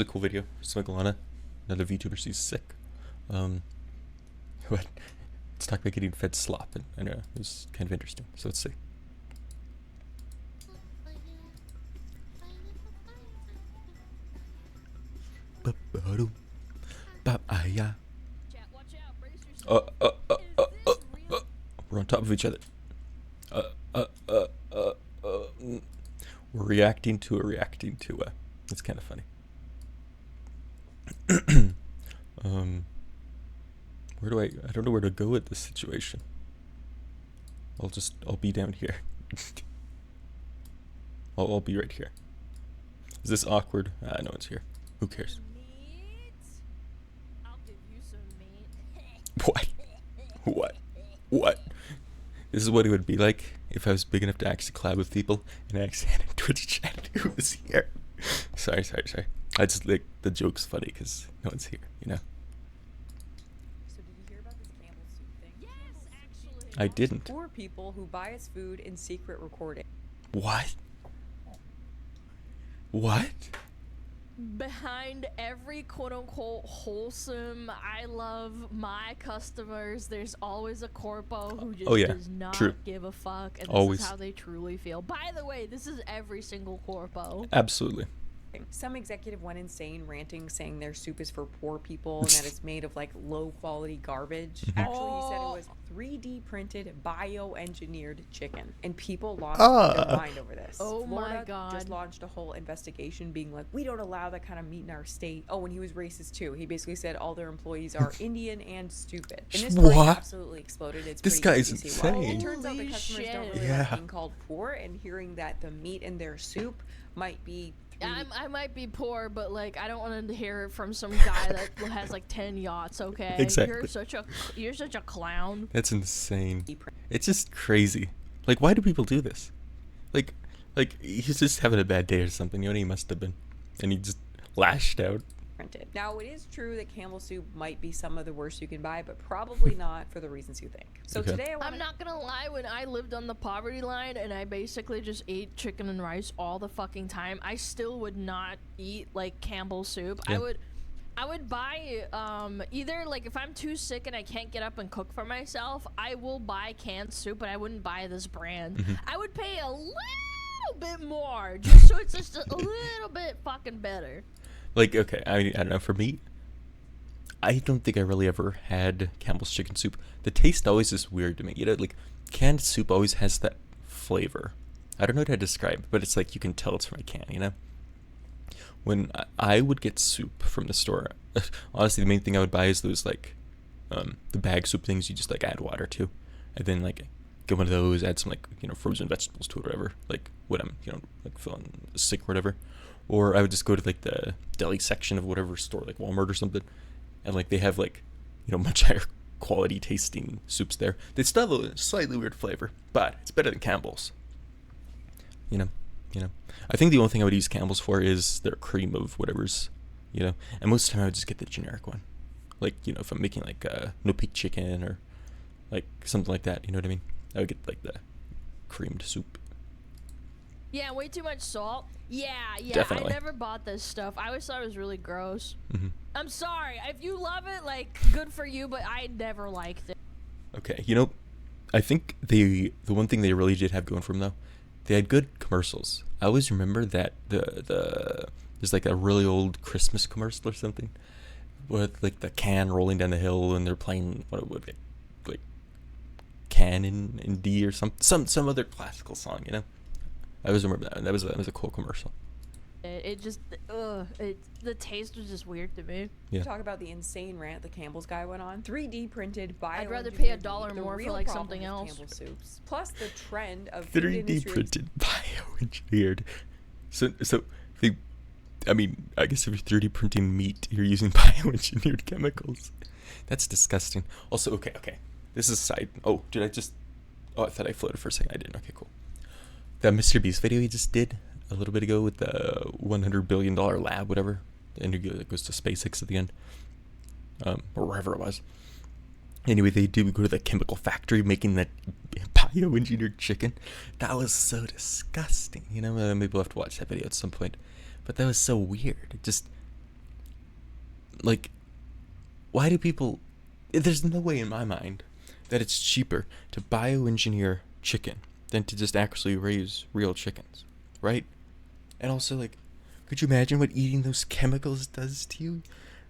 was a cool video. Smug, Alana, another VTuber. She's sick. What? Let's talk about getting fed slop, and it was kind of interesting. So let's see. We're on top of each other. We're reacting to a. It's kind of funny. I don't know where to go with this situation. I'll be down here. I'll be right here. Is this awkward? No one's here. Who cares? Meat? I'll give you some meat. What? This is what it would be like if I was big enough to actually collab with people and I actually had a Twitch chat who was here. Sorry. I just like the joke's funny because no one's here, you know? So did you hear about this Campbell soup thing? Yes, actually. I didn't. Poor people who buy its food in secret recording. What? Behind every quote-unquote wholesome, I love my customers, there's always a corpo who just does not give a fuck, and this is how they truly feel. By the way, this is every single corpo. Absolutely. Some executive went insane ranting, saying their soup is for poor people and that it's made of like low quality garbage. Actually, he said it was 3D printed bioengineered chicken, and people lost their mind over this. Oh Florida my god. just launched a whole investigation being like, we don't allow that kind of meat in our state. Oh, and he was racist too. He basically said all their employees are Indian and stupid. And this story absolutely exploded. It's this pretty guy is easy to see why. insane. It turns out the customers don't really like being called poor, and hearing that the meat in their soup might be I might be poor, but like I don't want to hear it from some guy that has like 10 yachts. Okay, Exactly. You're such a clown. That's insane. It's just crazy. Like, why do people do this? Like he's just having a bad day or something. You know what he must have been, and he just lashed out. Now, it is true that Campbell soup might be some of the worst you can buy, but probably not for the reasons you think. So today I'm not gonna lie, when I lived on the poverty line and I basically just ate chicken and rice all the fucking time, I still would not eat like Campbell soup. I would buy either like if I'm too sick and I can't get up and cook for myself, I will buy canned soup, but I wouldn't buy this brand. I would pay a little bit more just so it's just a little bit fucking better. Like, okay, I don't know, for me, I don't think I really ever had Campbell's chicken soup. The taste always is weird to me. You know, like, canned soup always has that flavor. I don't know how to describe it, but it's like you can tell it's from a can, you know? When I would get soup from the store, honestly, the main thing I would buy is those, like, the bag soup things you just, like, add water to. And then, like, get one of those, add some, like, you know, frozen vegetables to it or whatever. Like, when I'm, you know, like, feeling sick or whatever. Or I would just go to like the deli section of whatever store, like Walmart or something, and like they have like, you know, much higher quality tasting soups there. They still have a slightly weird flavor, but it's better than Campbell's. You know. I think the only thing I would use Campbell's for is their cream of whatever's, you know. And most of the time I would just get the generic one, like, you know, if I'm making like no peak chicken or like something like that. You know what I mean? I would get like the creamed soup. Yeah, way too much salt. Yeah, Definitely. I never bought this stuff. I always thought it was really gross. I'm sorry. If you love it, like, good for you, but I never liked it. Okay, you know, I think the one thing they really did have going for them, though, they had good commercials. I always remember that there's like a really old Christmas commercial or something with like the can rolling down the hill and they're playing like Can in D or some other classical song, you know. I always remember that. That was a cool commercial. It just, the taste was just weird to me. Yeah. Talk about the insane rant the Campbell's guy went on. 3D printed bioengineered. I'd rather pay $1 more for like something else. Campbell soups. Plus the trend of 3D printed bioengineered. So I mean, I guess if you're 3D printing meat, you're using bioengineered chemicals. That's disgusting. Also, okay. This is a side. Oh, did I just? Oh, I thought I floated for a second. I didn't. Okay, cool. That Mr. Beast video he just did a little bit ago with the $100 billion lab, whatever, and it goes to SpaceX at the end, or wherever it was. Anyway, they do go to the chemical factory making that bioengineered chicken. That was so disgusting. You know, maybe we'll have to watch that video at some point. But that was so weird. It just, like, why do people... There's no way in my mind that it's cheaper to bioengineer chicken than to just actually raise real chickens, right? And also, like, could you imagine what eating those chemicals does to you?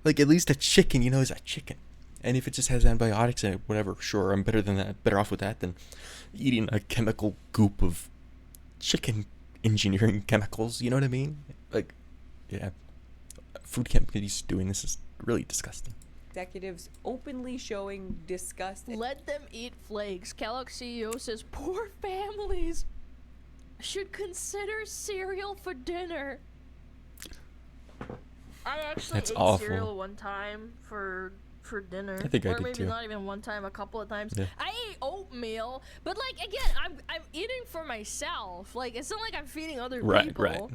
Like, at least a chicken, is a chicken. And if it just has antibiotics in it, whatever, sure, I'm better than that, better off with that than eating a chemical goop of chicken engineering chemicals, you know what I mean? Like, yeah, food companies doing this is really disgusting. Executives openly showing disgust. Let them eat flakes. Kellogg CEO says poor families should consider cereal for dinner. I actually That's ate awful. cereal one time for dinner. I think I or did maybe too. not even one time, a couple of times. Yeah. I ate oatmeal, but like again, I'm eating for myself. Like it's not like I'm feeding other people. Right.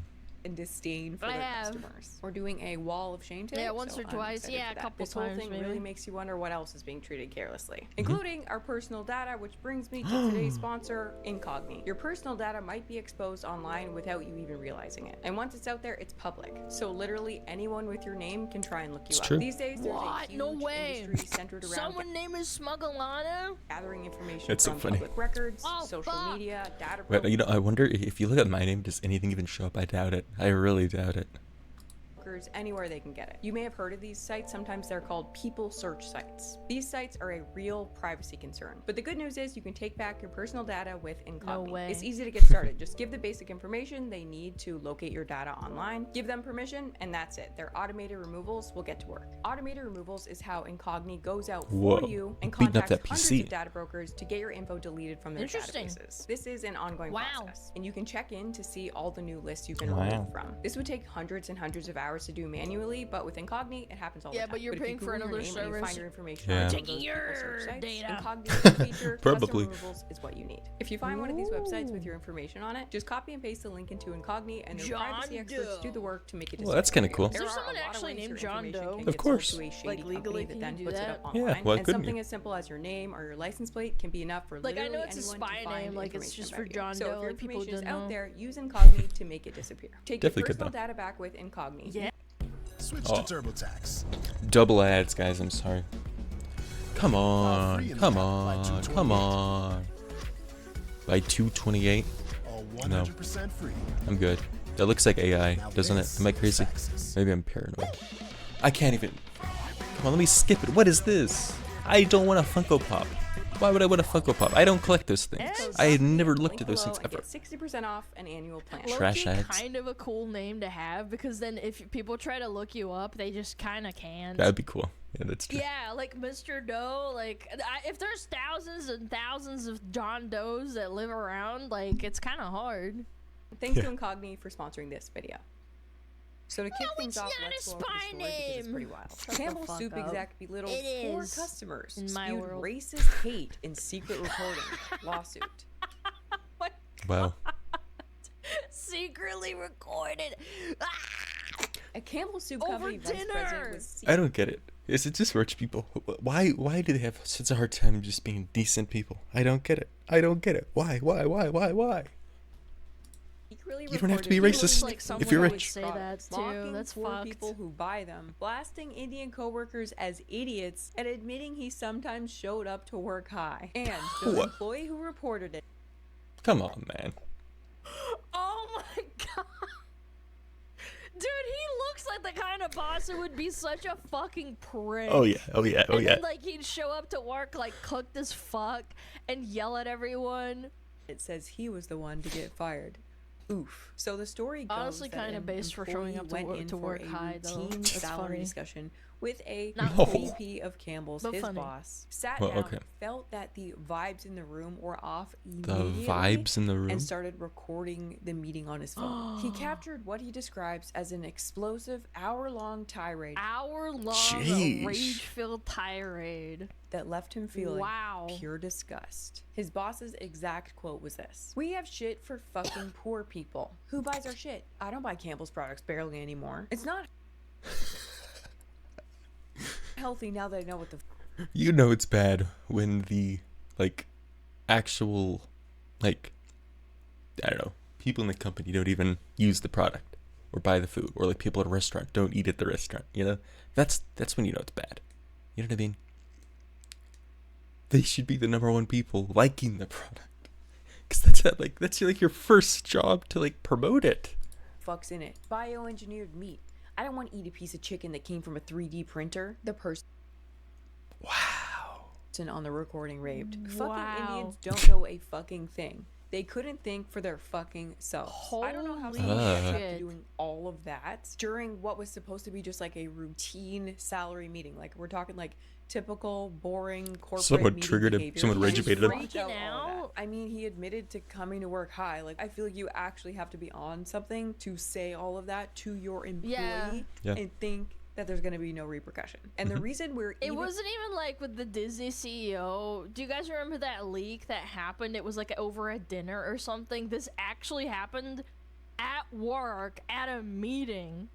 And disdain for I their have. customers. We're doing a wall of shame today. Yeah, once or I'm twice. excited Yeah, for a that. couple This whole times thing maybe. really makes you wonder what else is being treated carelessly, Mm-hmm. including our personal data, which brings me to today's sponsor, Incogni. Your personal data might be exposed online without you even realizing it. And once it's out there, it's public. So literally anyone with your name can try and look you It's up. true. These days, there's a What? huge No way. industry centered around Someone named is Smug Alana? gathering information That's so from funny. public records, Oh, social fuck. media, data. But, I wonder if you look at my name, does anything even show up? I doubt it. I really doubt it. Anywhere they can get it. You may have heard of these sites. Sometimes they're called people search sites. These sites are a real privacy concern. But the good news is you can take back your personal data with Incogni. No way. It's easy to get started. Just give the basic information they need to locate your data online. Give them permission, and that's it. Their automated removals will get to work. Automated removals is how Incogni goes out Whoa. for you and Beating up contacts that hundreds PC. of data brokers to get your info deleted from their Interesting. databases. This is an ongoing Wow. process, and you can check in to see all the new lists you've been Wow. removed from. This would take hundreds and hundreds of hours to do manually, but with Incogni, it happens all the Yeah, time. but you're if you paying for Google your another name and you service. find your information Yeah. on Taking those your people search sites, data. Incogni's feature, Probably. custom removals is what you need. If you find one of these websites with your information on it, just copy and paste the link into Incogni, and their John privacy experts Doe. do the work to make it. Well, that's kinda cool. Is there There are someone a lot of actually ways named your John information Doe? can Of get course. sold to a shady Like, legally, company can you that then do puts it that? up Yeah, online. why And couldn't something you? as simple as your name or your license plate can be enough for Like, I know literally it's a anyone spy to find name, like, it's information just about for you. John So Doe, if your like, people information is don't out know. there, use Incogni to make it disappear. Take Definitely your could personal know. data back with Incogni. Yeah. Switch Oh. to TurboTax. Double ads, guys. I'm sorry. Come on. free in the Come app by on. 228. Come on. By 228? All 100% free. I'm good. That looks like AI, Now doesn't it? this Am I crazy? is Texas. Maybe I'm paranoid. I can't even... Come on, let me skip it. What is this? I don't want a Funko Pop. Why would I want a Funko Pop? I don't collect those things. Yes. I had never Link looked at those below things and ever. Get 60% off an annual plan. Trash Low-key ads. kind of a cool name to have because then if people try to look you up, they just kind of can't. That'd be cool. Yeah, that's true. Yeah, like Mr. Doe, like if there's thousands and thousands of John Does that live around, like it's kind of hard. Thanks Yeah. to Incogni for sponsoring this video. So to kick things it's off, not a let's go over the spy story because it's name. pretty wild. Shut the Campbell fuck Soup up. exec belittled It four is customers, in my spewed world. racist hate in secret recording lawsuit. Wow. Secretly recorded. Ah! A Campbell Soup Over company vice dinner. president was I don't get it. Is it just rich people? Why do they have such a hard time just being decent people? I don't get it. I don't get it. Why? secretly You don't have to be recorded racist like if you're someone would rich. say that too. mocking That's poor fucked. people who buy them, blasting Indian coworkers as idiots, and admitting he sometimes showed up to work high. And the What? employee who reported it Come on, man. Oh my god. Dude, he looks like the kind of boss who would be such a fucking prick. Oh yeah. And then, like, he'd show up to work, like, cooked as fuck and yell at everyone. it says he was the one to get fired. Oof. So the story goes Honestly, that kinda an based for showing employee up to went work- in to for work a high, though. routine That's salary funny. discussion with a Not No. VP of Campbell's, But his funny. boss, sat Well, down, okay. felt that the vibes in the room were off The immediately, vibes in the room. and started recording the meeting on his phone. He captured what he describes as an explosive hour-long tirade Hour-long Jeez. rage-filled tirade. that left him feeling Wow. pure disgust. His boss's exact quote was this: "We have shit for fucking poor people. Who buys our shit? I don't buy Campbell's products barely anymore. It's not healthy now that I know what the You know it's bad when the actual I don't know, people in the company don't even use the product. or buy the food, or like people at a restaurant don't eat at the restaurant. You know, that's when you know it's bad. You know what I mean? They should be the number one people liking the product, because that's like your first job to like promote it. Fucks in it. Bioengineered meat. I don't want to eat a piece of chicken that came from a 3D printer. The person on the recording raved. Fucking Indians don't know a fucking thing. They couldn't think for their fucking selves. I don't know how someone gets up to doing all of that during what was supposed to be just like a routine salary meeting. Like we're talking like typical, boring corporate Someone meeting triggered him. behavior. Someone He rage was baited him. freaked out Freaking all of out? that. I mean, he admitted to coming to work high. Like I feel like you actually have to be on something to say all of that to your employee and think that there's going to be no repercussion. And the reason It wasn't even like with the Disney CEO. Do you guys remember that leak that happened? It was like over a dinner or something. This actually happened at work at a meeting.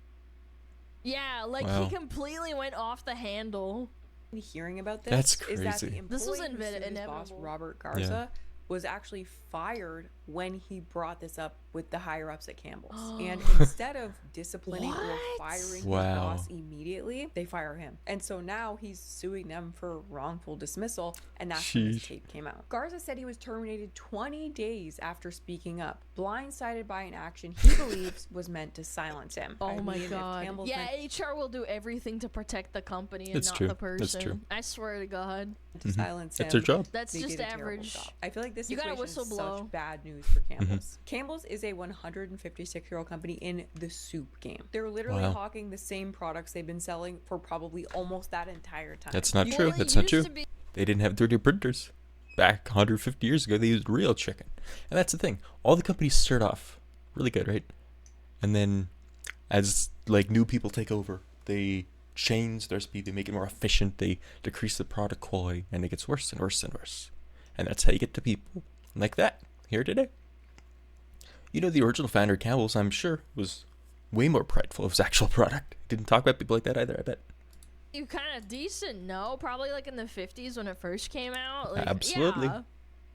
Yeah, like Wow. he completely went off the handle. hearing about this That's is that the crazy. This was employee who sued his boss, inevitable. Robert Garza, was actually fired when he brought this up with the higher ups at Campbell's. And instead of disciplining or What? firing his Wow. boss immediately, they fire him. And so now he's suing them for wrongful dismissal, and that's when this Sheesh. tape came out. Garza said he was terminated 20 days after speaking up, blindsided by an action he believes was meant to silence him. I Oh my mean, if god. Campbell's Yeah, meant HR will do everything to protect the company and It's not true. the person. That's true. I swear to God. to silence him, That's their job. That's they just did a terrible average. job. I feel like this You gotta situation is whistle blow. such bad news for Campbell's. Campbell's is a 156-year-old company in the soup game. They're literally Wow. hawking the same products they've been selling for probably almost that entire time. That's not Well, true. it That's not used true. to be- They didn't have 3D printers. Back 150 years ago, they used real chicken. And that's the thing. All the companies start off really good, right? And then as like new people take over, they change their speed, they make it more efficient, they decrease the product quality, and it gets worse and worse and worse. And that's how you get to people like that here today. You know, the original founder, Campbell's, I'm sure, was way more prideful of his actual product. Didn't talk about people like that either, I bet. You kind of decent, no? Probably like in the 50s when it first came out. Like, Absolutely. Yeah.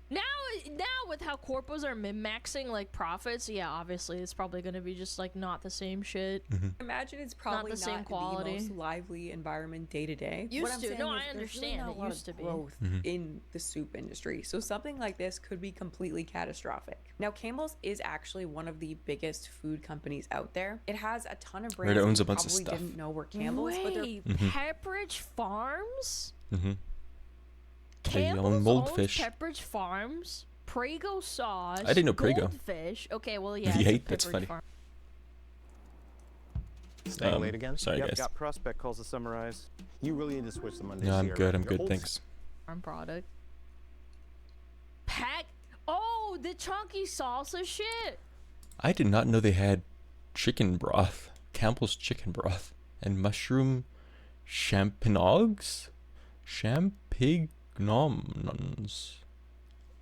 Now with how corpos are min-maxing like profits, yeah, obviously it's probably gonna be just like not the same shit. Imagine it's probably the same not quality. the most lively environment day to day. Used What I'm to. saying No, is I there's really understand. not a It lot used of to be. growth in the soup industry. So something like this could be completely catastrophic. Now, Campbell's is actually one of the biggest food companies out there. It has a ton of brands It owns that a bunch of probably stuff. didn't know were Campbell's, but they're Wait, Pepperidge Farms? Mm-hmm. They own Campbell's Moldfish. owns Pepperidge Farms, Prego sauce. I didn't know Prego. Goldfish. Okay, well yeah. The it's a eight, that's Pepperidge funny. Farm. Staying late again? sorry, yep, guys. got prospect calls to summarize. You really need to switch to Monday. No, I'm Sierra. good. I'm Your good. old Thanks. Farm product. Pack. Oh, the chunky salsa shit. I did not know they had chicken broth, Campbell's chicken broth, and mushroom champignons. Champignons.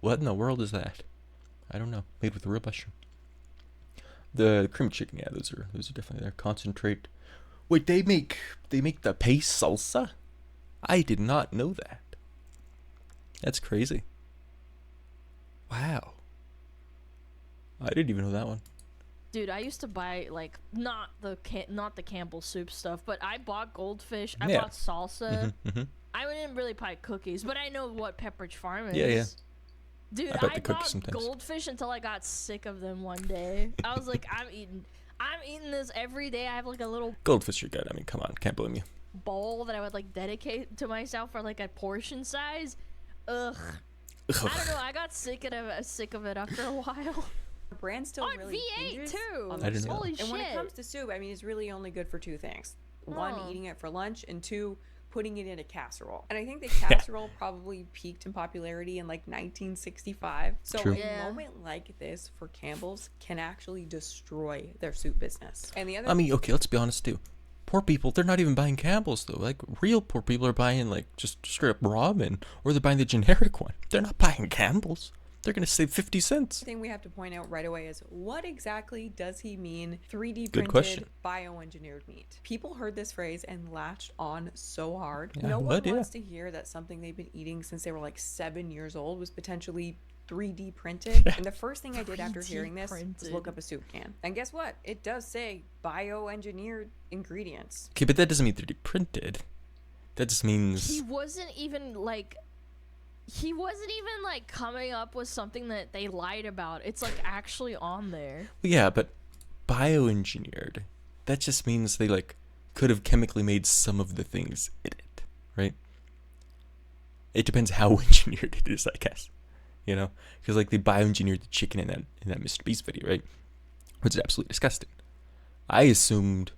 What in the world is that? I don't know. Made with real mushroom. The cream chicken, yeah, those are definitely there. Concentrate. Wait, they make the paste salsa? I did not know that. That's crazy. Wow. I didn't even know that one. Dude, I used to buy like not the Campbell soup stuff, but I bought goldfish. I Yeah. bought salsa. Mm-hmm. I didn't really buy cookies, but I know what Pepperidge Farm is. Yeah, yeah. Dude, I bet I the cookies bought sometimes. goldfish until I got sick of them one day. I was like, I'm eating this every day. I have like a little Goldfish are good. I mean, come on, can't blame you. bowl that I would like dedicate to myself for like a portion size. Ugh. I don't know. I got sick of it after a while. The brand still On really V8 hinges too. on I their didn't know soup. Holy And when it shit. comes to soup, I mean, it's really only good for two things. One, Huh. eating it for lunch, and two, putting it in a casserole. And I think the casserole probably peaked in popularity in like 1965. So True. a Yeah. moment like this for Campbell's can actually destroy their soup business. And the other I mean, okay, let's be honest too. Poor people, they're not even buying Campbell's though. Like real poor people are buying like just straight up ramen, or they're buying the generic one. They're not buying Campbell's. They're gonna save 50 cents. thing we have to point out right away is what exactly does he mean 3D Good printed question. bioengineered meat? People heard this phrase and latched on so hard. Yeah, No one but yeah. wants to hear that something they've been eating since they were like 7 years old was potentially 3D printed. And the first thing I did after 3D hearing this was printed. look up a soup can. And guess what? It does say bioengineered ingredients. Okay, but that doesn't mean 3D printed. That just means He wasn't even like coming up with something that they lied about. It's like actually on there. yeah, but bioengineered. That just means they like could have chemically made some of the things in it, right? It depends how engineered it is, I guess. You know, because like they bioengineered the chicken in that Mr. Beast video, right? Which is absolutely disgusting. I assumed,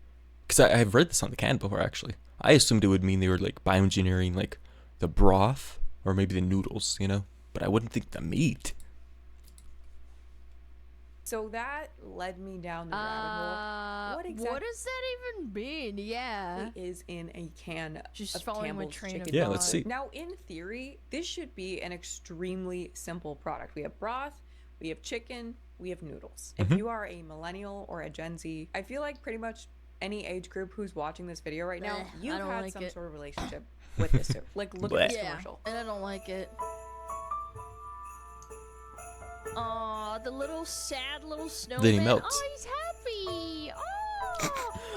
because I've read this on the can before actually. I assumed it would mean they were like bioengineering like the broth or maybe the noodles, you know. But I wouldn't think the meat. So that led me down the rabbit hole. What exactly What does that even mean? Yeah. is in a can Just of following my Campbell's train of chicken? Yeah, let's see. Now, in theory, this should be an extremely simple product. We have broth, we have chicken, we have noodles. If you are a millennial or a Gen Z, I feel like pretty much any age group who's watching this video right now, I you've don't had like some it. sort of relationship with this soup. Like, look at this Yeah, commercial. and I don't like it. Aw, the little sad little snowman. Then he melts. Oh, he's happy.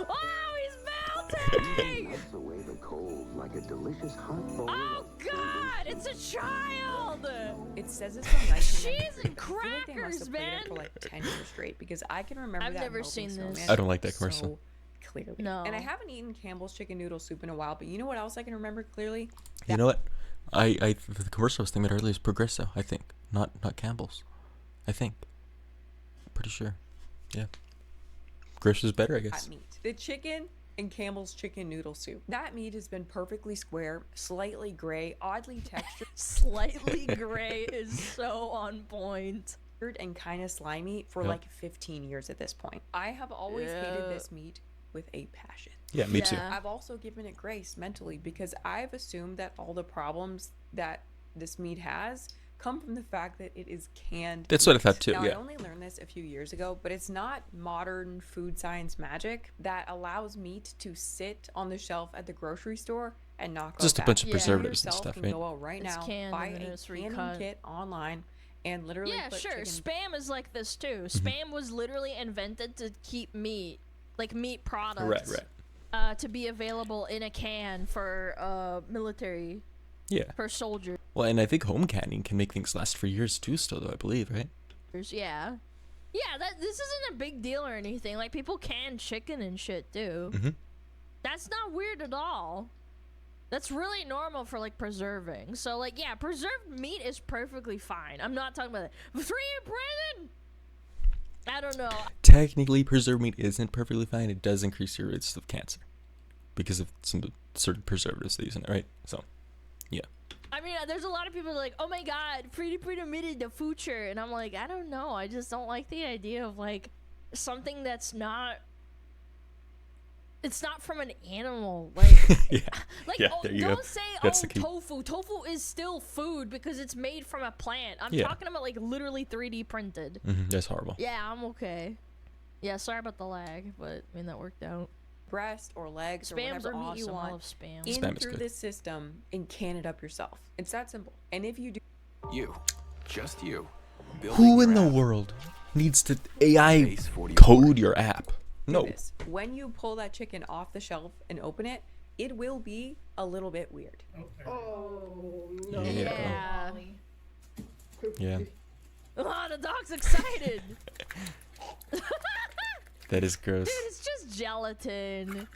Oh, he's melting. Melts away the cold like a delicious hot bowl. Oh God, it's a child. It says it's from 1993. Cheese and I feel like they must crackers, have played man. it for like 10 years straight because I can remember I've that never melting seen this. snowman I don't like that commercial. so clearly. No. And I haven't eaten Campbell's chicken noodle soup in a while, but you know what else I can remember clearly? You know what? The commercial I was thinking about earlier is Progresso, I think. Not Campbell's. I think. Pretty sure. Yeah. Progresso's better, I guess. That meat. The chicken in Campbell's chicken noodle soup. That meat has been perfectly square, slightly gray, oddly textured, Slightly gray is so on point. and kind of slimy for Yep. like 15 years at this point. I have always hated Yeah. this meat with a passion. Yeah, me too. Yeah. I've also given it grace mentally because I've assumed that all the problems that this meat has come from the fact that it is canned. That's what I meat. thought too, Now, yeah. I only learned this a few years ago, but it's not modern food science magic that allows meat to sit on the shelf at the grocery store and not go Just a bad. bunch of Yeah. preservatives and Yourself stuff, can right? go out right It's now, canned buy and then a it's canning recut. kit online, and literally Yeah, put sure. chicken. Spam is like this too. Mm-hmm. Spam was literally invented to keep meat, like meat products, Right. to be available in a can for military, Yeah. for soldiers. Well, and I think home canning can make things last for years too still, though, I believe, right? Yeah. Yeah, this isn't a big deal or anything. Like people can chicken and shit too. Mhm. That's not weird at all. That's really normal for like preserving. So like yeah, preserved meat is perfectly fine. I'm not talking about it. 3 in prison. I don't know. Technically, preserved meat isn't perfectly fine. It does increase your risk of cancer because of some certain preservatives they use in it, right? So, yeah. I mean, there's a lot of people like, oh my god, pretty meat is the future, and I'm like, I don't know. I just don't like the idea of like something that's not. It's not from an animal, like, Yeah. like Yeah, oh, there you don't go. say That's oh the key. tofu. Tofu is still food because it's made from a plant. I'm Yeah. talking about like literally 3D printed. That's horrible. Yeah, I'm okay. Yeah, sorry about the lag, but I mean that worked out. breast or legs or Spam's whatever meat you awesome. I want love spam. in Spam is through good. this system and can it up yourself. It's that simple. And if you do You. Just you. Who in the world needs to AI Base 40 code your app? No. this, when you pull that chicken off the shelf and open it, it will be a little bit weird. Yeah. Yeah. Oh, the dog's excited. That is gross. Dude, it's just gelatin.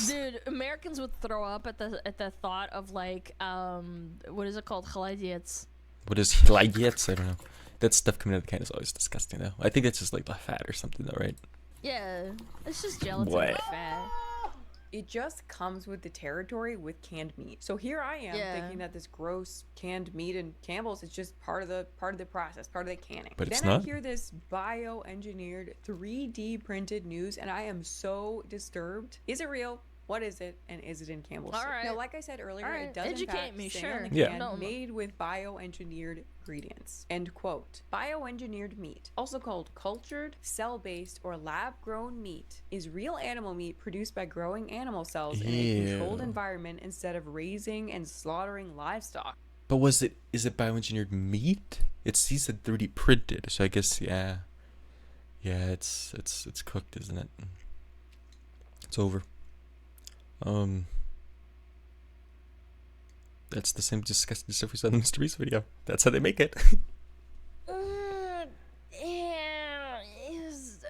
Dude, Americans would throw up at the thought of like what is it called? Chladets. What is Hilagiets? I don't know. That stuff coming out of the can is always disgusting, though. I think that's just like the fat or something, though, right? Yeah, it's just gelatin What? with fat. It just comes with the territory with canned meat. So here I am Yeah. thinking that this gross canned meat and Campbell's is just part of the process, part of the canning. But it's then I not. hear this bioengineered 3D printed news and I am so disturbed. Is it real? What is it? And is it in Campbell's All soup? right. Now, like I said earlier, All right. it does in Educate fact me, say sure. on the Yeah. can, No. made with bioengineered ingredients. End quote. Bioengineered meat, also called cultured, cell-based, or lab-grown meat, is real animal meat produced by growing animal cells in a controlled Ew. environment instead of raising and slaughtering livestock. But is it bioengineered meat? He said 3D printed, so I guess yeah, it's cooked, isn't it? It's over. That's the same disgusting stuff we saw in the Mr. Beast video. That's how they make it.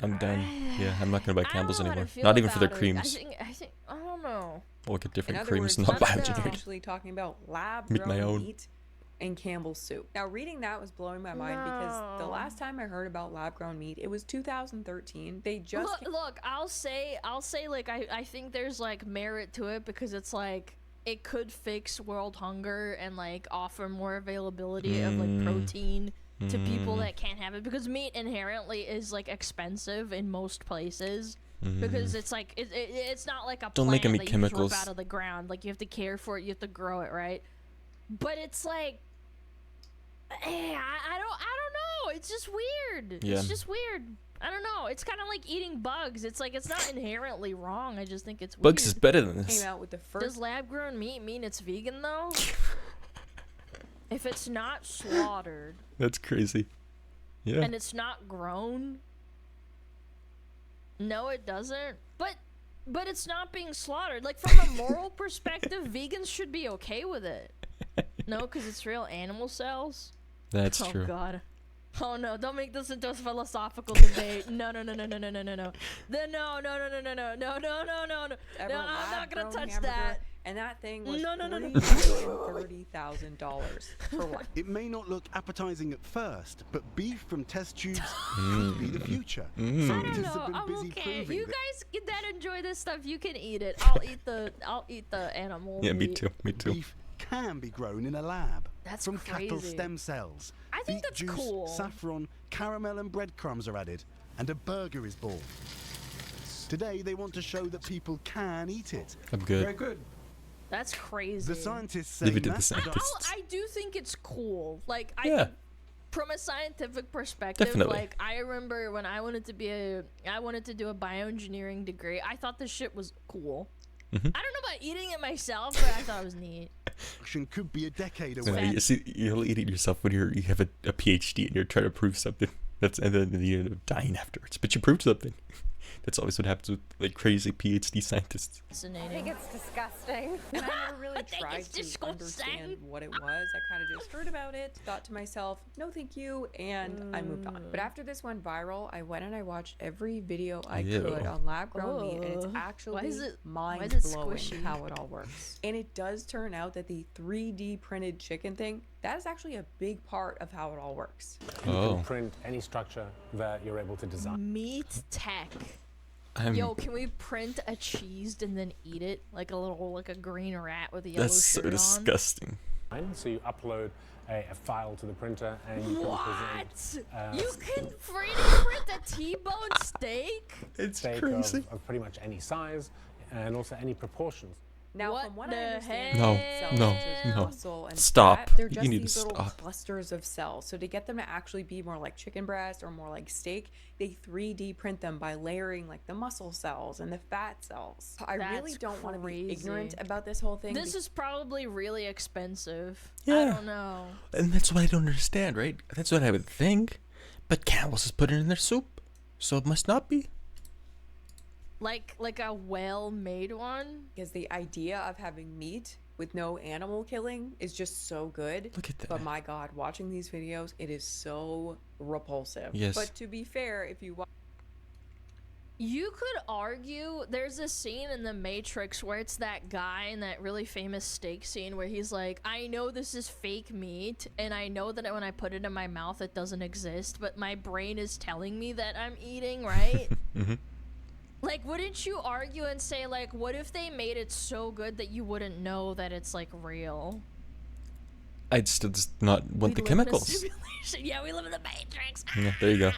I'm done. Yeah, I'm not gonna buy Campbell's anymore. Not even for their creams. I think I don't know. I'll look at different In other creams, words, not we're bioengineered. actually talking about lab Make my grown own. meat and Campbell's soup. Now, reading that was blowing my mind because the last time I heard about lab grown meat, it was 2013. They just look. I'll say like I think there's like merit to it because it's like it could fix world hunger and like offer more availability of like protein to people that can't have it, because meat inherently is like expensive in most places. Because it's like it's not like a Don't plant make any that you chemicals. just rip out of the ground. Like you have to care for it, you have to grow it, right? But it's like, I don't know. It's just weird. Yeah. It's just weird. I don't know. It's kind of like eating bugs. It's like it's not inherently wrong. I just think it's weird. Bugs is better than came this. out with the Does first. lab grown meat mean it's vegan though? If it's not slaughtered That's crazy. Yeah. and it's not grown, no, it doesn't. But it's not being slaughtered. Like from a moral perspective, vegans should be okay with it. No, because it's real animal cells. That's Oh true. God. Oh no! Don't make this into a philosophical debate. No. No. No. No. No. I'm not gonna touch that. And that thing was No. $330,000 for what? It may not look appetizing at first, but beef from test tubes could be the future. I don't Scientists know. have been I'm busy okay. proving You that guys that enjoy this stuff, you can eat it. I'll eat the animal. Yeah, me meat. too. Me too. beef can be grown in a lab That's from cattle crazy. stem cells. I think Beet that's juice, cool. saffron, caramel, and breadcrumbs are added, and a burger is born. Today, they want to show that people can eat it. I'm good. Very good. That's crazy. The scientists say Leave it to the mass scientists. I do think it's cool. Like Yeah. from a scientific perspective, Definitely. like I remember when I wanted to do a bioengineering degree, I thought this shit was cool. I don't know about eating it myself, but I thought it was neat. production could be a decade No, away. you see, you'll eat it yourself when you have a PhD and you're trying to prove something. And then you end up dying afterwards. But you proved something. That's always what happens with like crazy PhD scientists. Fascinating. It's disgusting. And I never really think tried it's to disgusting. understand what it was. I kind of just heard about it, thought to myself, no thank you, and I moved on. But after this went viral, I went and I watched every video I Ew. could on lab grown meat, and it's Ugh. actually Why is it mind blowing squishy? how it all works. And it does turn out that the 3D printed chicken thing, that is actually a big part of how it all works. You Oh. can print any structure that you're able to design. Meat tech. I'm, Yo, can we print a cheese and then eat it like a green rat with a yellow that's so shirt on? disgusting. So you upload a file to the printer and you can What? present You can 3D print a T-bone steak? It's steak crazy. of pretty much any size and also any proportions. Now, What from what the I understand, No, cells no, such as no. muscle and Stop. fat, they're You just need to these little stop. clusters of cells. So to get them to actually be more like chicken breast or more like steak, they 3D print them by layering like the muscle cells and the fat cells. I really That's don't want to be crazy. ignorant about this whole thing. This is probably really expensive. I Yeah. don't know. And that's what I don't understand, right? That's what I would think. But Campbell's is putting it in their soup. So it must not be. Like a well-made one. because the idea of having meat with no animal killing is just so good. Look at that. But my God, watching these videos, it is so repulsive. Yes. But to be fair, if you watch You could argue there's a scene in The Matrix where it's that guy in that really famous steak scene where he's like, I know this is fake meat and I know that when I put it in my mouth it doesn't exist, but my brain is telling me that I'm eating, right? Like, wouldn't you argue and say, like, what if they made it so good that you wouldn't know that it's, like, real? I'd still just not want the We live in a chemicals. simulation. Yeah, we live in the Matrix. Yeah, there you go.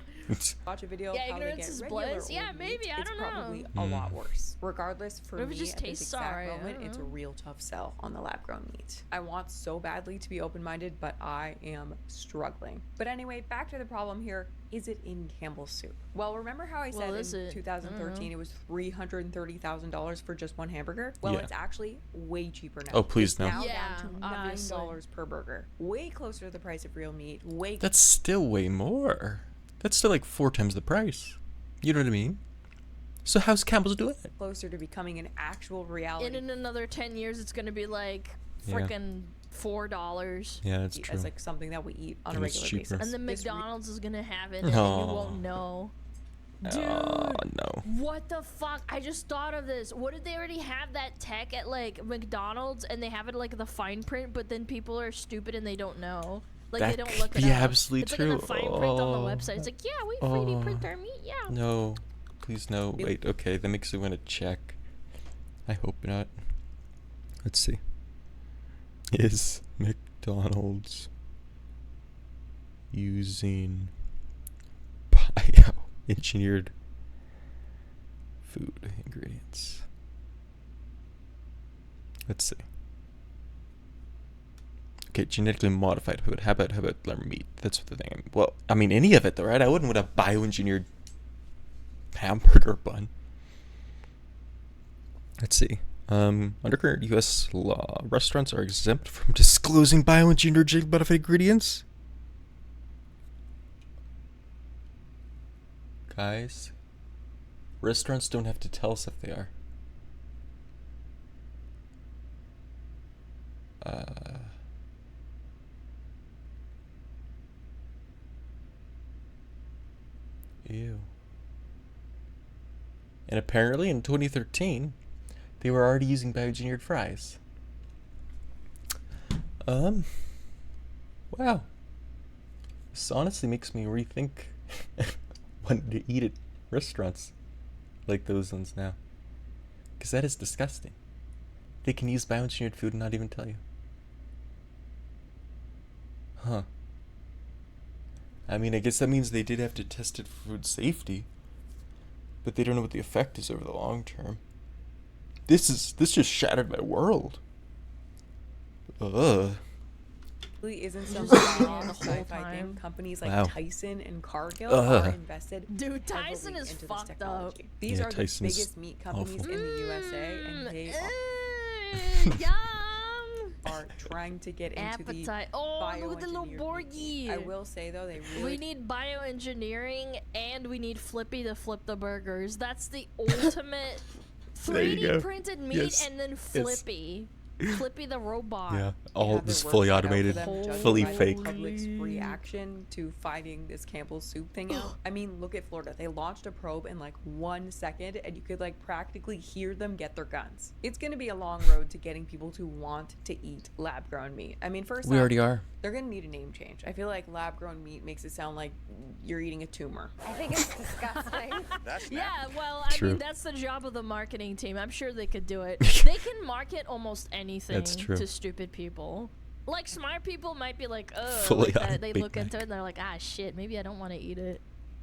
Watch a video Yeah, of how they ignorance get is regular bliss. old Yeah, meat, maybe, I it's don't know. probably a lot worse. Regardless, for What if me, it just at this tastes exact sorry? I moment, don't it's a know. real tough sell on the lab-grown meat. I want so badly to be open-minded, but I am struggling. But anyway, back to the problem here. Is it in Campbell's soup? Well, remember how I Well, said is in it? 2013 it was $330,000 for just one hamburger? Well, Yeah. it's actually way cheaper now. Oh, please, It's no. now Yeah, down to obviously. $9 per burger. Way closer to the price of real meat. Way That's still way more. That's still like 4 times the price. You know what I mean? So how's Campbell's doing it? closer to becoming an actual reality. And in another 10 years, it's gonna be like Yeah. frickin' $4. Yeah, that's true. as like something that we eat on a And it's regular cheaper. basis. And then This McDonald's is gonna have it, and you Aw. won't know. Dude, Oh, no. what the fuck? I just thought of this. What if they already have that tech at like McDonald's and they have it like the fine print, but then people are stupid and they don't know? Like That they don't could look it be up. absolutely it's like in the true. fine print on Oh. the website. It's like, yeah, we 3D Oh. print our meat, yeah. No. Please no. Wait, okay, that makes me want to check. I hope not. Let's see. Is McDonald's using bio-engineered food ingredients? Let's see. Okay, genetically modified food. How about lamb meat? That's the thing. Well, I mean, any of it though, right? I wouldn't want a bioengineered hamburger bun. Let's see. Under current U.S. law, restaurants are exempt from disclosing bioengineered genetically modified ingredients. Guys, restaurants don't have to tell us if they are. Ew. And apparently in 2013, they were already using bioengineered fries. Wow. This honestly makes me rethink wanting to eat at restaurants like those ones now. Because that is disgusting. They can use bioengineered food and not even tell you. Huh. I mean, I guess that means they did have to test it for food safety, but they don't know what the effect is over the long term. This just shattered my world. Ugh. really isn't some just saying strong the whole sci-fi time. thing. Companies like Wow. Tyson and Cargill Ugh. are invested Dude, Tyson heavily is into this fucked up. technology. These Yeah, are the Tyson's biggest meat companies awful. in the USA, and they Yum. are trying to get into the Appetite. Oh, look at the little bioengineered meat. Borgie. I will say though, they really We need bioengineering and we need Flippy to flip the burgers. That's the ultimate There you 3D go. printed meat Yes. and then Yes. Flippy. Flippy the robot. Yeah, they all have their this work fully cut out for automated, them, judging fully by the fake. public's reaction to finding this Campbell's soup thing out. I mean, look at Florida. They launched a probe in like 1 second, and you could like practically hear them get their guns. It's gonna be a long road to getting people to want to eat lab-grown meat. I mean, first We off, already are. they're gonna need a name change. I feel like lab-grown meat makes it sound like you're eating a tumor. I think it's disgusting. Yeah, well, I True. mean, that's the job of the marketing team. I'm sure they could do it. They can market almost anything That's true. to stupid people. Like, smart people might be like, oh, Fully like that. automated They Big look into Mac. it and they're like, ah, shit, maybe I don't want to eat it.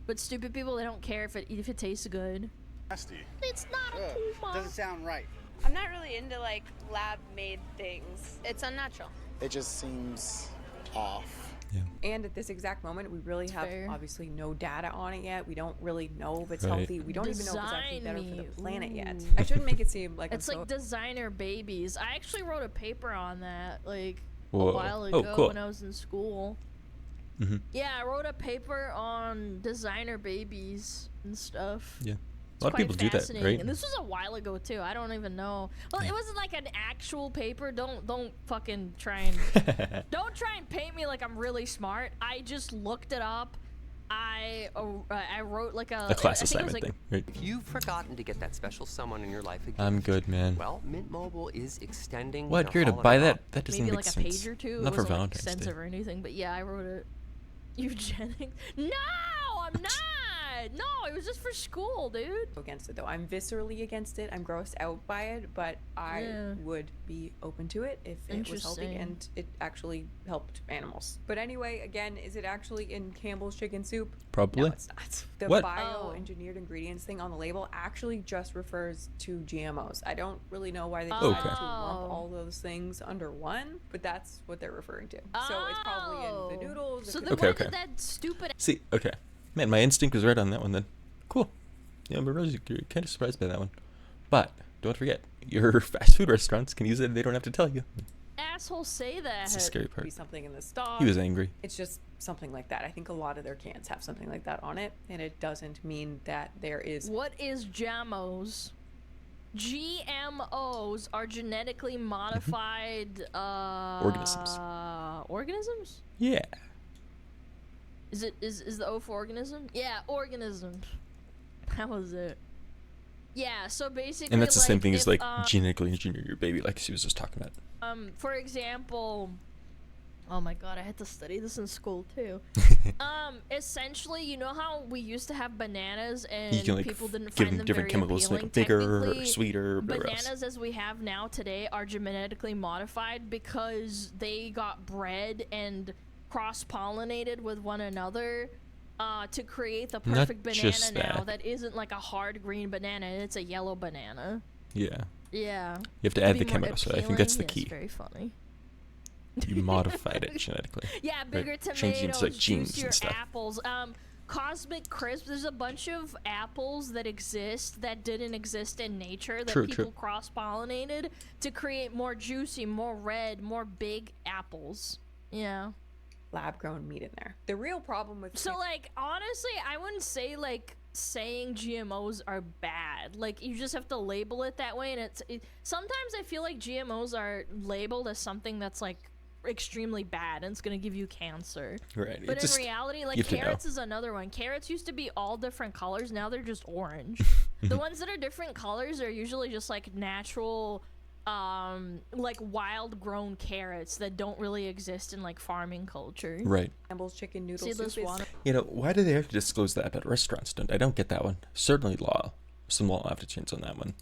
But stupid people, they don't care if it tastes good. Nasty. It's not a tumor. Doesn't sound right. I'm not really into like lab-made things. It's unnatural. It just seems off. And at this exact moment, we really have fair. obviously no data on it yet. We don't really know if it's Right. healthy. We don't even know if it's actually Design better for the meat. planet yet. Ooh. I shouldn't make it seem like It's I'm like so designer babies. I actually wrote a paper on that, like, Whoa. a while Oh, ago cool. when I was in school. Mm-hmm. Yeah, I wrote a paper on designer babies and stuff. Yeah. It's A lot of quite people do that, fascinating. right? And this was a while ago too. I don't even know. Well, it wasn't like an actual paper. Don't fucking try and don't try and paint me like I'm really smart. I just looked it up. I wrote like A class I think it was assignment like, thing, right? If you've forgotten to get that special someone in your life again, I'm good, man. well, Mint Mobile is extending What? their You're gonna holiday buy that? offer. That doesn't maybe make like a sense. page or two. Not It for wasn't like Valentine's extensive Day. or anything, but yeah, I wrote it. Eugenics? No, I'm not. it. No, it was just for school, dude. Against it though. I'm viscerally against it. I'm grossed out by it, but I would be open to it if it was healthy and it actually helped animals. But anyway, again, is it actually in Campbell's chicken soup? Probably. No, it's not. The What? bioengineered ingredients thing on the label actually just refers to GMOs. I don't really know why they decided to lump all those things under one, but that's what they're referring to. So it's probably in the noodles. So then where did that stupid... See, okay. Man, my instinct was right on that one then. Cool. Yeah, but Rosie, you're kind of surprised by that one. But don't forget, your fast food restaurants can use it and they don't have to tell you. Assholes say that. That's the scary part. Be something in the stock. He was angry. It's just something like that. I think a lot of their cans have something like that on it, and it doesn't mean that there is... What is GMOs? GMOs are genetically modified organisms. Organisms? Yeah. Is the O for organism? Yeah, organism. That was it. Yeah, so basically, And that's the same thing as like if, genetically engineer your baby, like she was just talking about. For example, oh my god, I had to study this in school too. Essentially, you know how we used to have bananas and You can like people didn't give find them them different very chemicals to make appealing. them bigger or Technically, sweeter or whatever else. bananas as we have now today are genetically modified because they got bred and cross-pollinated with one another to create the perfect banana now that isn't like a hard green banana, it's a yellow banana. Yeah. Yeah. You have to add the chemicals, so I think that's the key. It's very funny. You modified it genetically. Yeah, bigger right? tomatoes, Changing into like genes juicier and stuff. apples. Cosmic Crisp, there's a bunch of apples that exist that didn't exist in nature that people cross-pollinated to create more juicy, more red, more big apples. Yeah. Lab-grown meat in there. The real problem with... So, like, honestly, I wouldn't say, like, saying GMOs are bad. Like, you just have to label it that way, and sometimes I feel like GMOs are labeled as something that's, like, extremely bad, and it's gonna give you cancer. Right. But in reality, like, carrots is another one. Carrots used to be all different colors, now they're just orange. The ones that are different colors are usually just, like, natural... like wild grown carrots that don't really exist in like farming culture. Right. Campbell's chicken noodle soup is... You know, why do they have to disclose that at restaurants? I don't get that one. Certainly some law have to change on that one.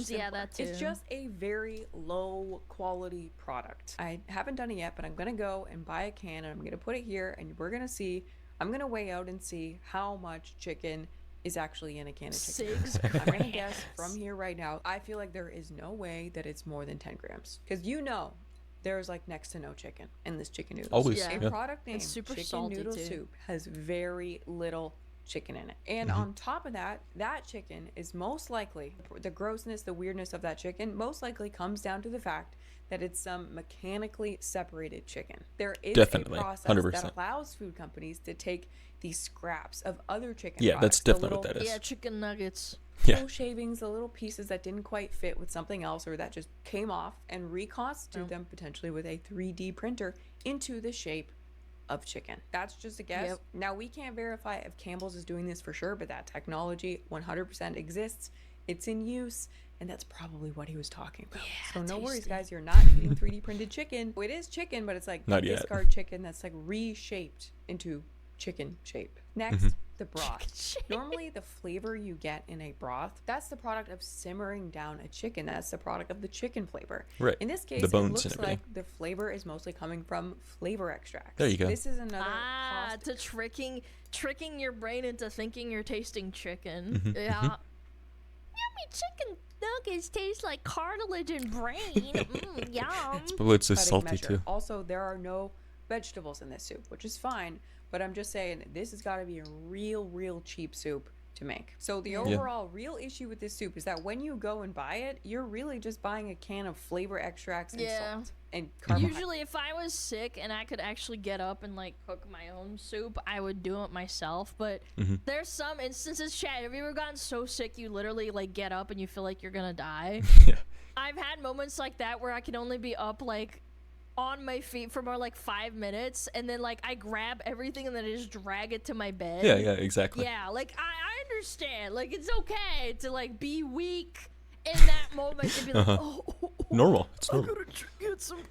Yeah, that too. It's just a very low quality product. I haven't done it yet, but I'm gonna go and buy a can and I'm gonna put it here and we're gonna see, I'm gonna weigh out and see how much chicken is actually in a can of chicken. I'm gonna guess from here right now. I feel like there is no way that it's more than 10 grams. Because you know, there's like next to no chicken in this chicken noodle. Always. A product named chicken noodle soup has very little chicken in it. And on top of that, that chicken is most likely, the grossness, the weirdness of that chicken most likely comes down to the fact that it's some mechanically separated chicken. There is a process 100%. that allows food companies to take these scraps of other chicken Yeah, products, that's definitely what that is. Yeah, chicken nuggets. Little shavings, the little pieces that didn't quite fit with something else or that just came off, and reconstitute them potentially with a 3D printer into the shape of chicken. That's just a guess. Now, we can't verify if Campbell's is doing this for sure, but that technology 100% exists. It's in use, and that's probably what he was talking about. So no worries, guys. You're not eating 3D printed chicken. It is chicken, but it's like not yet. discard chicken that's like reshaped into chicken shape. Next, the broth. Normally, the flavor you get in a broth, that's the product of simmering down a chicken. That's the product of the chicken flavor. Right. In this case, the bones it looks and everything. like the flavor is mostly coming from flavor extracts. There you go. This is another to tricking your brain into thinking you're tasting chicken. Yeah. Yummy chicken nuggets taste like cartilage and brain. Yum. But it's so salty too. Also, there are no vegetables in this soup, which is fine. But I'm just saying, this has got to be a real cheap soup to make. So the overall real issue with this soup is that when you go and buy it, you're really just buying a can of flavor extracts and salt and carbohydrates. Usually, if I was sick and I could actually get up and like cook my own soup, I would do it myself. But there's some instances, Chad, have you ever gotten so sick you literally like get up and you feel like you're gonna die? I've had moments like that where I can only be up like on my feet for more like 5 minutes, and then like I grab everything and then I just drag it to my bed. Yeah, exactly. Yeah, like I understand. Like it's okay to like be weak in that moment and be like, normal. It's normal. I gotta get some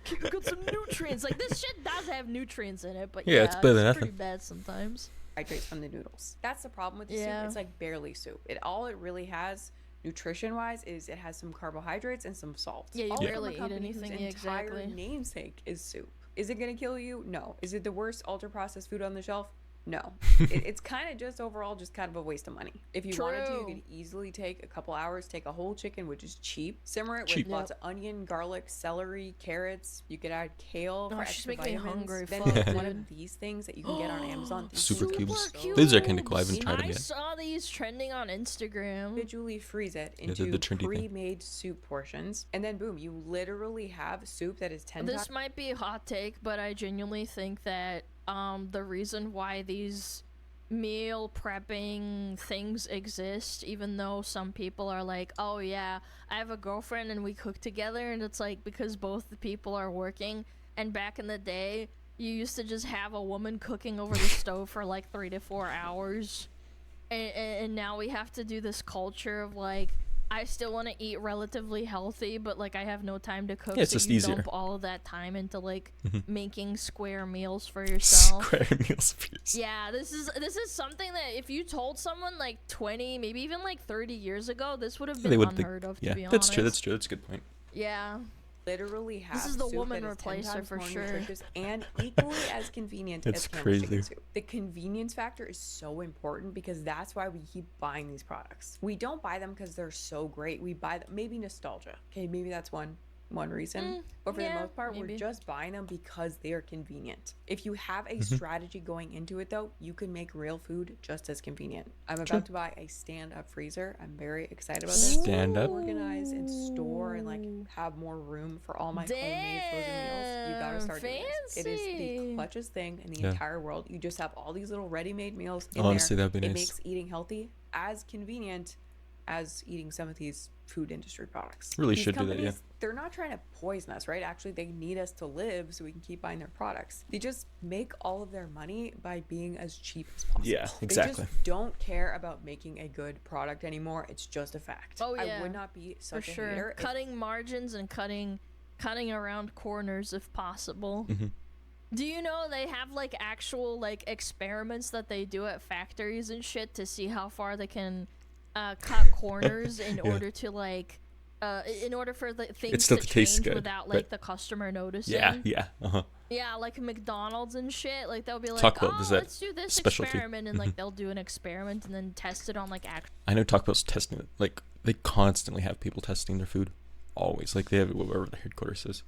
nutrients. Like this shit does have nutrients in it, but it's better than pretty nothing. bad sometimes. carbohydrates from the noodles. That's the problem with the soup. Yeah. It's like barely soup. All it really has nutrition wise is it has some carbohydrates and some salt. Yeah, you All from barely a eat company anything, whose yeah, entire exactly. namesake is soup. Is it gonna kill you? No. Is it the worst ultra processed food on the shelf? No. It's kind of just overall just kind of a waste of money. If you wanted to, you True. could easily take a couple hours, take a whole chicken, which is cheap, simmer it Cheap. with lots of onion, garlic, celery, carrots. You could add kale for she's extra making me vitamins. hungry. Then Fuck, take one dude. of these things that you can get on Amazon. These Super are cubes. so Those are kinda cool. I haven't cubes. tried them I yet. saw these trending on Instagram. Individually freeze it Yeah, into the trendy thing. pre-made soup portions, and then boom, you literally have soup that is 10 This times might be a hot take, but I genuinely think that the reason why these meal prepping things exist, even though some people are like, oh yeah, I have a girlfriend and we cook together, and it's like because both the people are working, and back in the day you used to just have a woman cooking over the stove for like 3 to 4 hours, and now we have to do this culture of like, I still want to eat relatively healthy, but like I have no time to cook. Yeah, it's so just you easier. dump all of that time into like making square meals for yourself. Square meals for yourself. Yeah, this is something that if you told someone like 20, maybe even like 30 years ago, this would have been They would think. unheard of. To Yeah, be honest, that's true. That's true. That's a good point. Yeah, literally have is the soup woman that is 10 replacer times for more sure. nutritious and equally as convenient It's as Campbell's chicken crazy. soup. The convenience factor is so important because that's why we keep buying these products. We don't buy them because they're so great. We buy them, maybe nostalgia. Okay, maybe that's one reason, but for the yeah, most part maybe. we're just buying them because they are convenient. If you have a Mm-hmm. strategy going into it though, you can make real food just as convenient. I'm about to buy a stand-up freezer. I'm very excited about this. Stand up. Organize and store and like have more room for all my homemade frozen meals. You gotta start doing this. It is the Fancy. clutchest thing in the Yeah. entire world. You just have all these little ready-made meals in Honestly, there. that'd be It nice. makes eating healthy as convenient as eating some of these food industry products. Really These should do that, yeah. companies, they're not trying to poison us, right? Actually, they need us to live so we can keep buying their products. They just make all of their money by being as cheap as possible. Yeah, exactly. They just don't care about making a good product anymore. It's just a fact. Oh, yeah. I would not be for such a sure. hater if Cutting margins and cutting around corners if possible. Mm-hmm. Do you know they have like actual like experiments that they do at factories and shit to see how far they can cut corners in Yeah. order to like in order for the things It's still to to taste change good, without like right. the customer noticing. Yeah. Uh-huh. Yeah, like McDonald's and shit. Like they'll be like, Taco Bell oh, does that let's do this specialty. experiment, and like they'll do an experiment and then test it on like actual. I know Taco Bell's testing it. Like, they constantly have people testing their food. Always. Like, they have it wherever the headquarters is.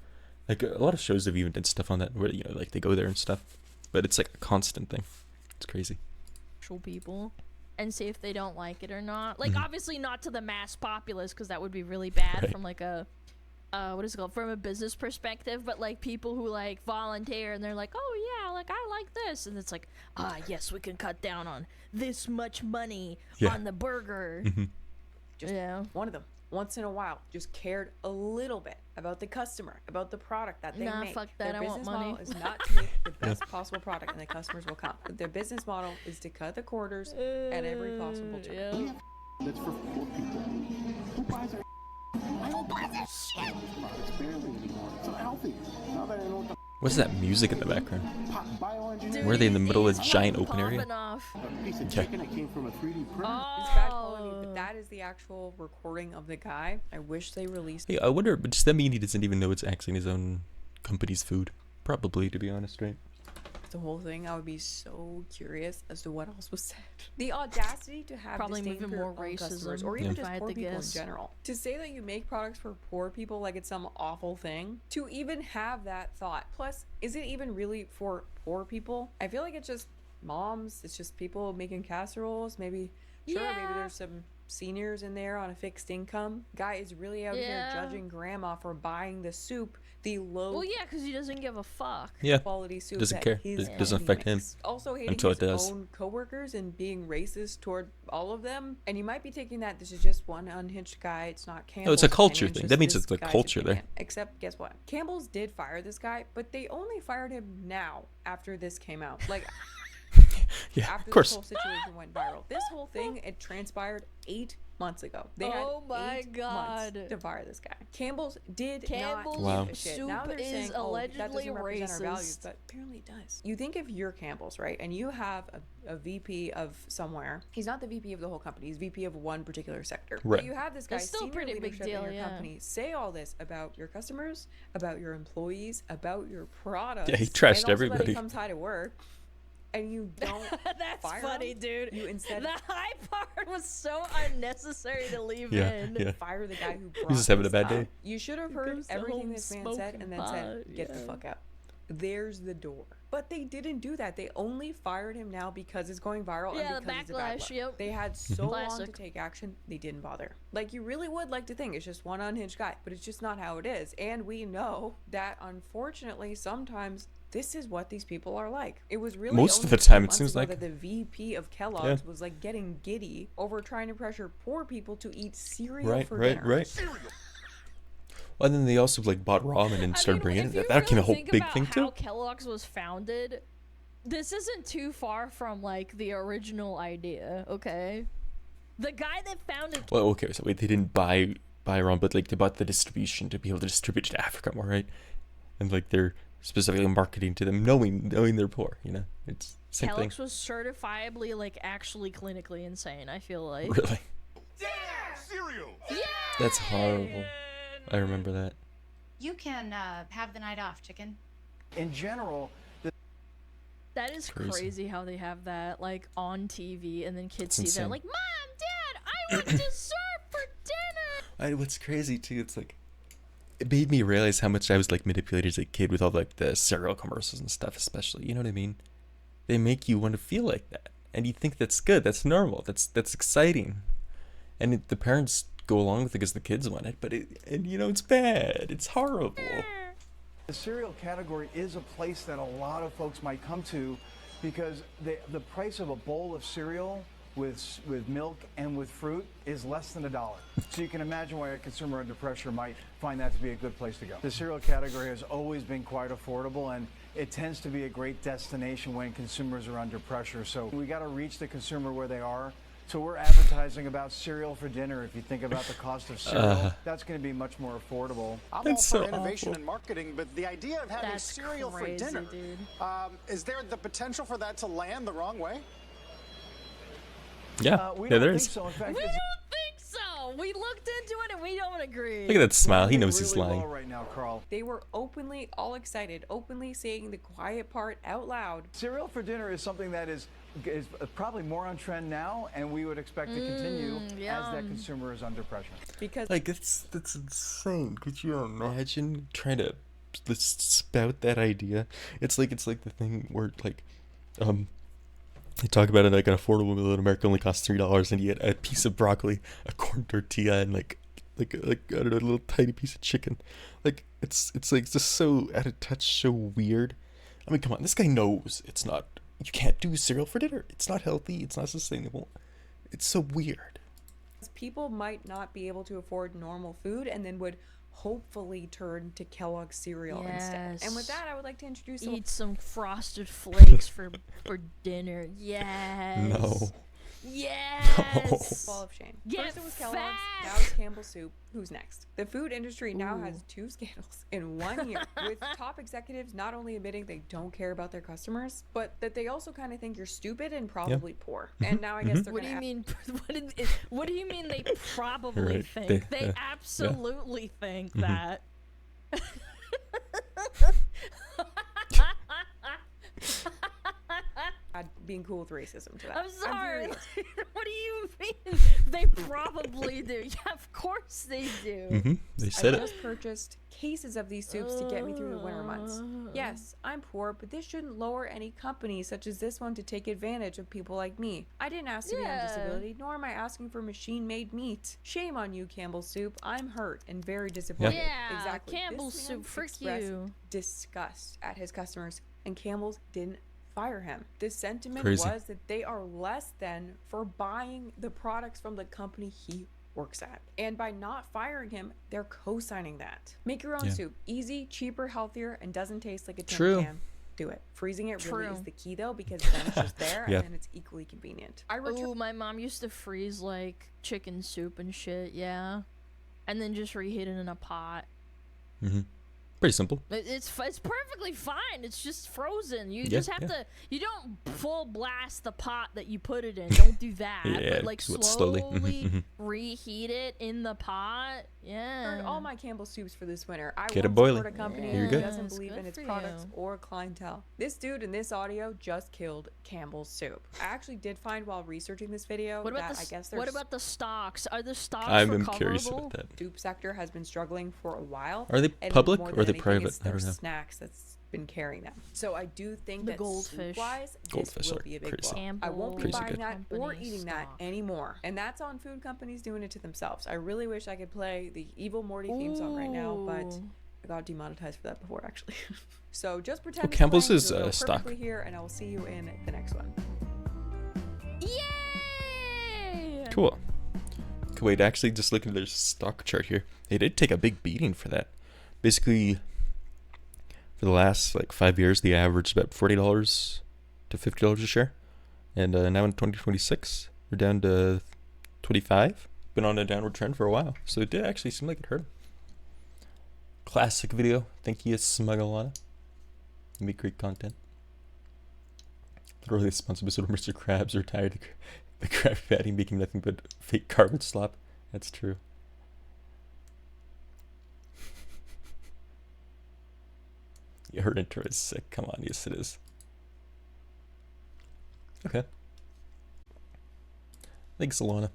Like, a lot of shows have even done stuff on that where, you know, like, they go there and stuff. But it's, like, a constant thing. It's crazy. People and see if they don't like it or not. Like Mhm. obviously not to the mass populace because that would be really bad Right. from like a what is it called, from a business perspective, but like people who like volunteer and they're like, oh yeah, like I like this, and it's like, yes, we can cut down on this much money Yeah. on the burger. just Yeah. one of them once in a while just cared a little bit about the customer, about the product that they Nah, make. fuck that, Their I want business money. model is not to make the best possible product and the customers will come. Their business model is to cut the quarters at every possible turn. Yeah. That's for poor people. Who buys our I don't buy that shit. It's barely anymore. It's unhealthy. Now that I know what the What's that music in the background? bioengineering Were they in the middle of Dude, a he's giant fucking open area? popping off. a piece of Okay. chicken that came from a 3D printer. It's bad quality, Oh. but that is the actual recording of the guy. I wish they released Hey, I wonder, but does that mean he doesn't even know it's actually his own company's food? Probably, to be honest, right? the whole thing. I would be so curious as to what else was said. The audacity to have Probably disdain moving for your more own customers, racism, or even if just I had poor to people in guess. general. To say that you make products for poor people like it's some awful thing. To even have that thought. Plus, is it even really for poor people? I feel like it's just moms. It's just people making casseroles. Maybe, sure, maybe Yeah. there's some seniors in there on a fixed income. Guy is really out here Yeah. judging grandma for buying the soup, the low Well, yeah, because he doesn't give a fuck. Yeah. quality soup Doesn't that care. his It doesn't company affect him makes. Also hating until his it does. own coworkers and being racist toward all of them. And you might be taking that this is just one unhinged guy. It's not Campbell's. No, it's a culture opinion, thing. just That means this it's the guy's culture there. opinion. Except guess what? Campbell's did fire this guy, but they only fired him now after this came out. Like Yeah, after of course. this whole situation went viral. This whole thing, it transpired 8 months ago. They Oh had my 8 God. months to fire this guy. Campbell's did Campbell's not Wow. give a shit. soup Now they're is saying, oh, that allegedly doesn't represent our values, racist. but apparently it does. You think if you're Campbell's, right, and you have a VP of somewhere. He's not the VP of the whole company. He's VP of one particular sector. Right. But you have this guy, It's still senior pretty big leadership deal, in your yeah. company, say all this about your customers, about your employees, about your products. Yeah, he trashed and also that everybody. he comes high to work. And you don't That's fire funny, him. dude. You instead The high part was so unnecessary to leave Yeah, in. yeah. fire the guy who brought He's just having a this bad day. up. You should have heard goes to everything home this man said and then said, smoking get the pot, fuck out. There's the door. But they didn't do that. They only fired him now because it's going viral Yeah, and the because it's a bad backlash, look. yep. They had so long to Classic. take action, they didn't bother. Like, you really would like to think it's just one unhinged guy, but it's just not how it is. And we know that, unfortunately, sometimes this is what these people are like. It was really Most of only the time, 2 it months seems ago like. that the VP of Kellogg's was like getting giddy over trying to pressure poor people to eat cereal for dinner. Right. Well, and then they also like bought ramen and started bringing it. That became a whole big thing How too. Kellogg's was founded, this isn't too far from like the original idea. Okay, the guy that founded. Well, okay, so wait, they didn't buy ramen, but like they bought the distribution to be able to distribute to Africa more, right? And like they're specifically marketing to them, knowing they're poor. You know, it's same Kellogg's thing. was certifiably like actually clinically insane. I feel like. Really, Yeah! Cereal! Yeah. that's horrible. I remember that. You can have the night off, chicken. In general, That is Crazy. crazy how they have that like on TV and then kids It's see that insane. like, Mom, Dad, I want dessert for dinner. What's crazy too, it's like it made me realize how much I was like manipulated as a kid with all like the cereal commercials and stuff, especially. You know what I mean? They make you want to feel like that, and you think that's good, that's normal, that's exciting, and the parents go along with it because the kids want it, but it's bad, it's horrible. the cereal category is a place that a lot of folks might come to because the price of a bowl of cereal with milk and with fruit is less than $1. So you can imagine why a consumer under pressure might find that to be a good place to go. The cereal category has always been quite affordable, and it tends to be a great destination when consumers are under pressure. So we got to reach the consumer where they are. So we're advertising about cereal for dinner. If you think about the cost of cereal, that's going to be much more affordable. I'm That's all for so innovation awful. and marketing, but the idea of having That's cereal crazy, for dinner, dude. is there the potential for that to land the wrong way? Yeah, We yeah, don't there think is. so. In We fact, don't think so. We looked into it and we don't agree. Look at that smile. He doing knows he's really lying. well right now, Carl. They were openly all excited, openly saying the quiet part out loud. Cereal for dinner is something that is probably more on trend now, and we would expect to continue as that yum. consumer is under pressure. Because Like that's insane. Could you imagine trying to spout that idea? It's like the thing where like they talk about it like an affordable meal in America only costs $3 and you get a piece of broccoli, a corn tortilla, and like I don't know, a little tiny piece of chicken. Like it's like just so out of touch, so weird. I mean, come on, this guy knows it's not. You can't do cereal for dinner. It's not healthy. It's not sustainable. It's so weird. people might not be able to afford normal food and then would hopefully turn to Kellogg's cereal instead. And with that, I would like to introduce Eat some Frosted Flakes for dinner. Yes. No. Yes. Ball of shame. Get First it was Kellogg's, fat. now it's Campbell Soup. Who's next? The food industry now has 2 scandals in 1 year, with top executives not only admitting they don't care about their customers, but that they also kind of think you're stupid and probably poor. And now I guess they're What do you mean? What do you mean? They probably Right, think? they- They yeah. absolutely think that. being cool with racism to that. I'm sorry. furious. What do you mean? They probably do. Yeah, of course they do. They said I it. just purchased cases of these soups to get me through the winter months. Yes, I'm poor, but this shouldn't lower any company such as this one to take advantage of people like me. I didn't ask to be on disability, nor am I asking for machine-made meat. Shame on you, Campbell Soup. I'm hurt and very disappointed. Yeah, exactly. Campbell's This man Soup, frick expressed you. disgust at his customers, and Campbell's didn't fire him. This sentiment Crazy. was that they are less than for buying the products from the company he works at. And by not firing him, they're co-signing that. Make your own Yeah. soup. Easy, cheaper, healthier, and doesn't taste like a tin True. can. do it. Freezing it really True. is the key though, because then it's just there Yeah. and then it's equally convenient. Ooh, my mom used to freeze like chicken soup and shit, yeah, and then just reheat it in a pot. Mm-hmm. Pretty simple. It's perfectly fine. It's just frozen. You Yeah, just have yeah. to. You don't full blast the pot that you put it in. Don't do that. Yeah, but like do it slowly, slowly. Mhm, mhm. reheat it in the pot. Yeah. Ordered all my Campbell soups for this winter. I Get it won't boiling. support a company You're who good. doesn't Yes, believe in good its for products you. or clientele. This dude in this audio just killed Campbell's soup. I actually did find while researching this video What about that the I guess what there's about the stocks? Are the stocks I'm recoverable? curious about that. soup sector has been struggling for a while. Are they and public more or than are they anything, private? it's I their don't know. snacks that's been carrying them. So I do think The that goldfish. soup-wise, Goldfish this will are be a big crazy. blow. I won't be Crazy buying good. that or Company eating that stock. anymore. And that's on food companies doing it to themselves. I really wish I could play the Evil Morty theme song right now, but Ooh. I got demonetized for that before actually. So just pretend Well, it's Campbell's playing, is, it'll go stock. perfectly here, and I will see you in the next one. Yay! Cool. Wait, actually, just looking at their stock chart here, they did take a big beating for that. Basically, for the last like 5 years, the average is about $40 to $50 a share, and now in 2026, they're down to 25. Been on a downward trend for a while, so it did actually seem like it hurt. Classic video. Thank you, Smug Alana. You make great content. Literally, the sponsored episode of Mr. Krabs retired. The crab fatty became nothing but fake carbon slop. That's true. Your intro is sick. Come on, yes it is. Okay. Thanks, Alana.